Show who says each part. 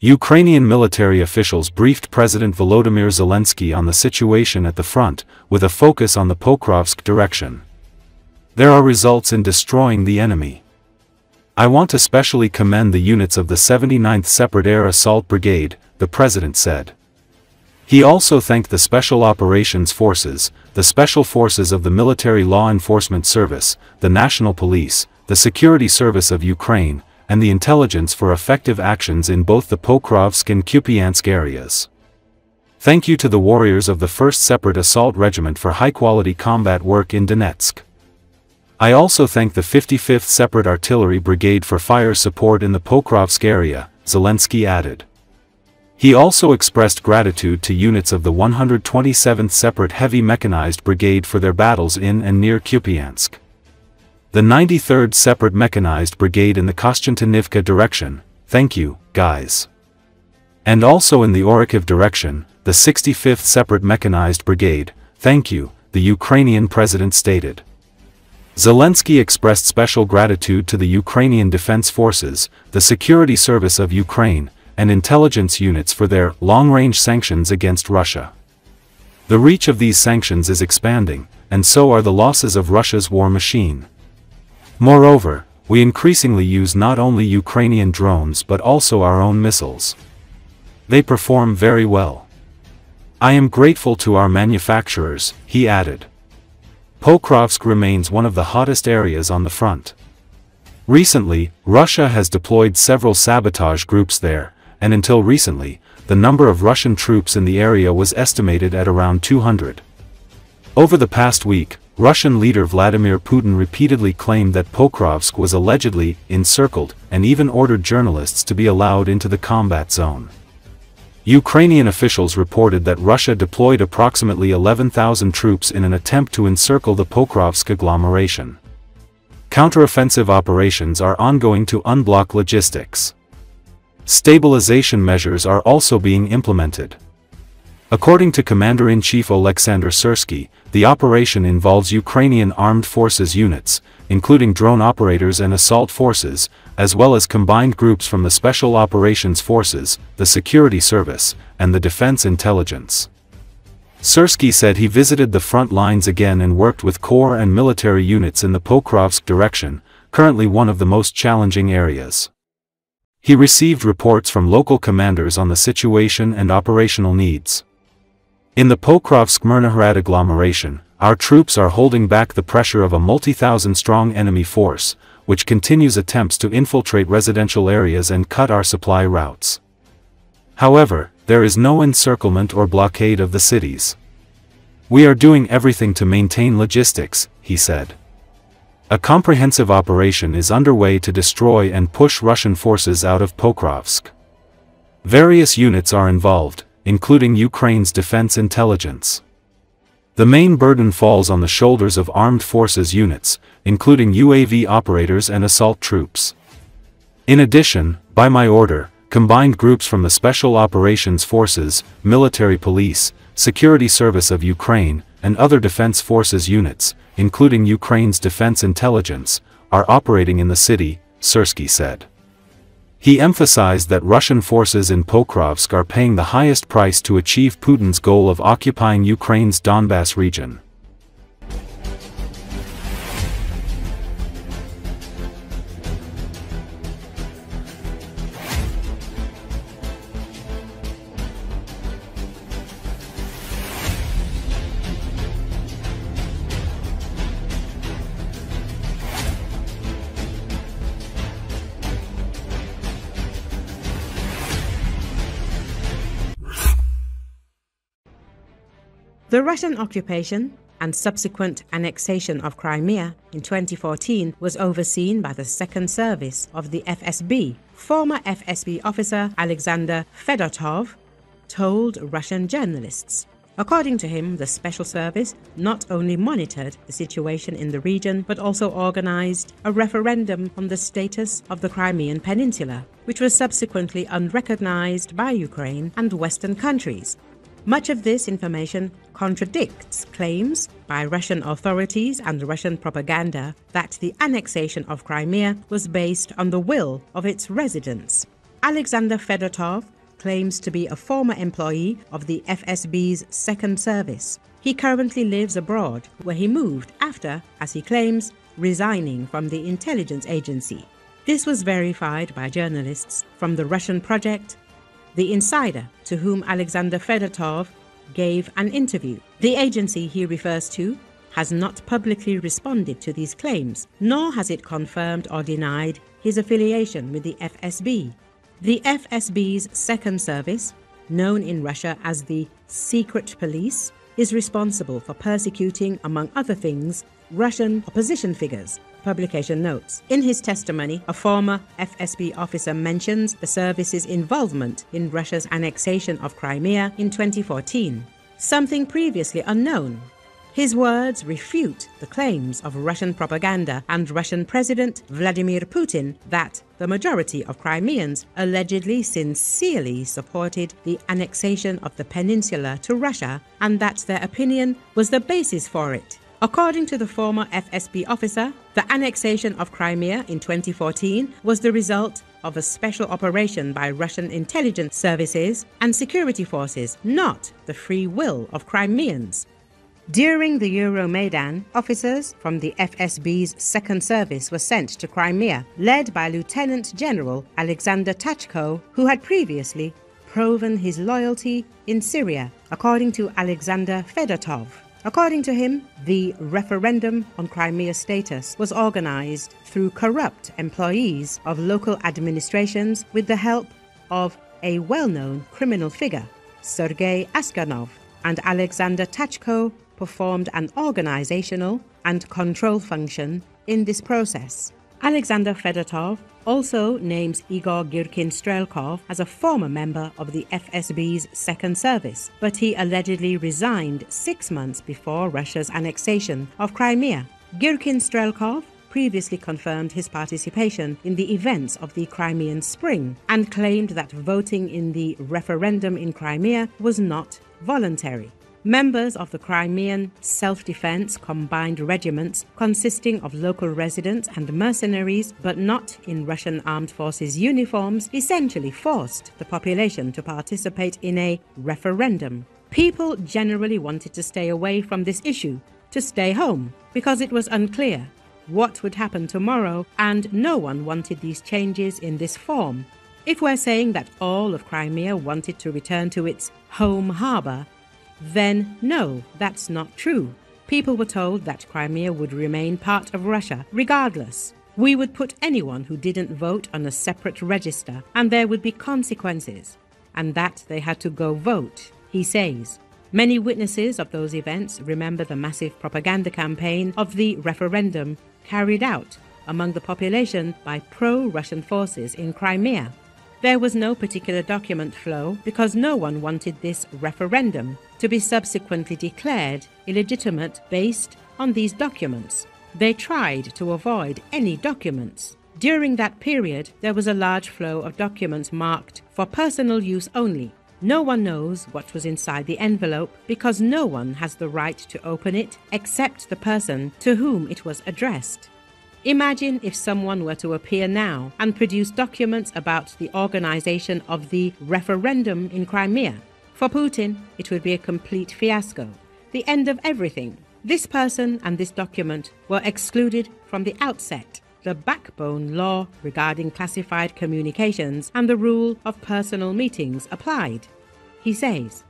Speaker 1: Ukrainian military officials briefed President Volodymyr Zelenskyy on the situation at the front, with a focus on the Pokrovsk direction. There are results in destroying the enemy. I want to specially commend the units of the 79th Separate Air Assault Brigade, the President said. He also thanked the Special Operations Forces, the Special Forces of the Military Law Enforcement Service, the National Police, the Security Service of Ukraine, and the intelligence for effective actions in both the Pokrovsk and Kupiansk areas. Thank you to the warriors of the 1st Separate Assault Regiment for high-quality combat work in Donetsk. I also thank the 55th Separate Artillery Brigade for fire support in the Pokrovsk area, Zelensky added. He also expressed gratitude to units of the 127th Separate Heavy Mechanized Brigade for their battles in and near Kupiansk. The 93rd Separate Mechanized Brigade in the Kostiantynivka direction, thank you, guys. And also in the Kharkiv direction, the 65th Separate Mechanized Brigade, thank you, the Ukrainian president stated. Zelensky expressed special gratitude to the Ukrainian Defense Forces, the Security Service of Ukraine, and intelligence units for their long-range sanctions against Russia. The reach of these sanctions is expanding, and so are the losses of Russia's war machine. Moreover, we increasingly use not only Ukrainian drones but also our own missiles. They perform very well. I am grateful to our manufacturers, he added. Pokrovsk remains one of the hottest areas on the front. Recently, Russia has deployed several sabotage groups there, and until recently, the number of Russian troops in the area was estimated at around 200. Over the past week, Russian leader Vladimir Putin repeatedly claimed that Pokrovsk was allegedly encircled and even ordered journalists to be allowed into the combat zone. Ukrainian officials reported that Russia deployed approximately 11,000 troops in an attempt to encircle the Pokrovsk agglomeration. Counteroffensive operations are ongoing to unblock logistics. Stabilization measures are also being implemented. According to Commander-in-Chief Oleksandr Syrsky, the operation involves Ukrainian armed forces units, including drone operators and assault forces, as well as combined groups from the Special Operations Forces, the Security Service, and the Defense Intelligence. Syrsky said he visited the front lines again and worked with corps and military units in the Pokrovsk direction, currently one of the most challenging areas. He received reports from local commanders on the situation and operational needs. In the Pokrovsk-Myrnohrad agglomeration, our troops are holding back the pressure of a multi-thousand-strong enemy force, which continues attempts to infiltrate residential areas and cut our supply routes. However, there is no encirclement or blockade of the cities. We are doing everything to maintain logistics, he said. A comprehensive operation is underway to destroy and push Russian forces out of Pokrovsk. Various units are involved, including Ukraine's defense intelligence. The main burden falls on the shoulders of armed forces units, including UAV operators and assault troops. In addition, by my order, combined groups from the Special Operations Forces, Military Police, Security Service of Ukraine, and other defense forces units, including Ukraine's defense intelligence, are operating in the city, Syrsky said. He emphasized that Russian forces in Pokrovsk are paying the highest price to achieve Putin's goal of occupying Ukraine's Donbas region.
Speaker 2: The Russian occupation and subsequent annexation of Crimea in 2014 was overseen by the Second Service of the FSB. Former FSB officer Alexander Fedotov told Russian journalists. According to him, the Special Service not only monitored the situation in the region, but also organized a referendum on the status of the Crimean Peninsula, which was subsequently unrecognized by Ukraine and Western countries. Much of this information contradicts claims by Russian authorities and Russian propaganda that the annexation of Crimea was based on the will of its residents. Alexander Fedotov claims to be a former employee of the FSB's Second Service. He currently lives abroad, where he moved after, as he claims, resigning from the intelligence agency. This was verified by journalists from the Russian project The Insider, to whom Alexander Fedotov gave an interview. The agency he refers to has not publicly responded to these claims, nor has it confirmed or denied his affiliation with the FSB. The FSB's Second Service, known in Russia as the Secret Police, is responsible for persecuting, among other things, Russian opposition figures, publication notes. In his testimony, a former FSB officer mentions the service's involvement in Russia's annexation of Crimea in 2014, something previously unknown. His words refute the claims of Russian propaganda and Russian President Vladimir Putin that the majority of Crimeans allegedly sincerely supported the annexation of the peninsula to Russia and that their opinion was the basis for it. According to the former FSB officer, the annexation of Crimea in 2014 was the result of a special operation by Russian intelligence services and security forces, not the free will of Crimeans. During the Euromaidan, officers from the FSB's Second Service were sent to Crimea, led by Lieutenant General Alexander Tachko, who had previously proven his loyalty in Syria, according to Alexander Fedotov. According to him, the referendum on Crimea's status was organized through corrupt employees of local administrations with the help of a well-known criminal figure, Sergei Askanov, and Alexander Tachko performed an organizational and control function in this process. Alexander Fedotov also names Igor Girkin-Strelkov as a former member of the FSB's Second Service, but he allegedly resigned 6 months before Russia's annexation of Crimea. Girkin-Strelkov previously confirmed his participation in the events of the Crimean Spring and claimed that voting in the referendum in Crimea was not voluntary. Members of the Crimean Self-Defense Combined Regiments, consisting of local residents and mercenaries, but not in Russian armed forces uniforms, essentially forced the population to participate in a referendum. People generally wanted to stay away from this issue, to stay home, because it was unclear what would happen tomorrow, and no one wanted these changes in this form. If we're saying that all of Crimea wanted to return to its home harbour, then no, that's not true. People were told that Crimea would remain part of Russia, regardless. We would put anyone who didn't vote on a separate register, and there would be consequences, and that they had to go vote, he says. Many witnesses of those events remember the massive propaganda campaign of the referendum carried out among the population by pro-Russian forces in Crimea. There was no particular document flow because no one wanted this referendum to be subsequently declared illegitimate based on these documents. They tried to avoid any documents. During that period, there was a large flow of documents marked for personal use only. No one knows what was inside the envelope because no one has the right to open it except the person to whom it was addressed. Imagine if someone were to appear now and produce documents about the organization of the referendum in Crimea. For Putin, it would be a complete fiasco, the end of everything. This person and this document were excluded from the outset. The backbone law regarding classified communications and the rule of personal meetings applied, he says.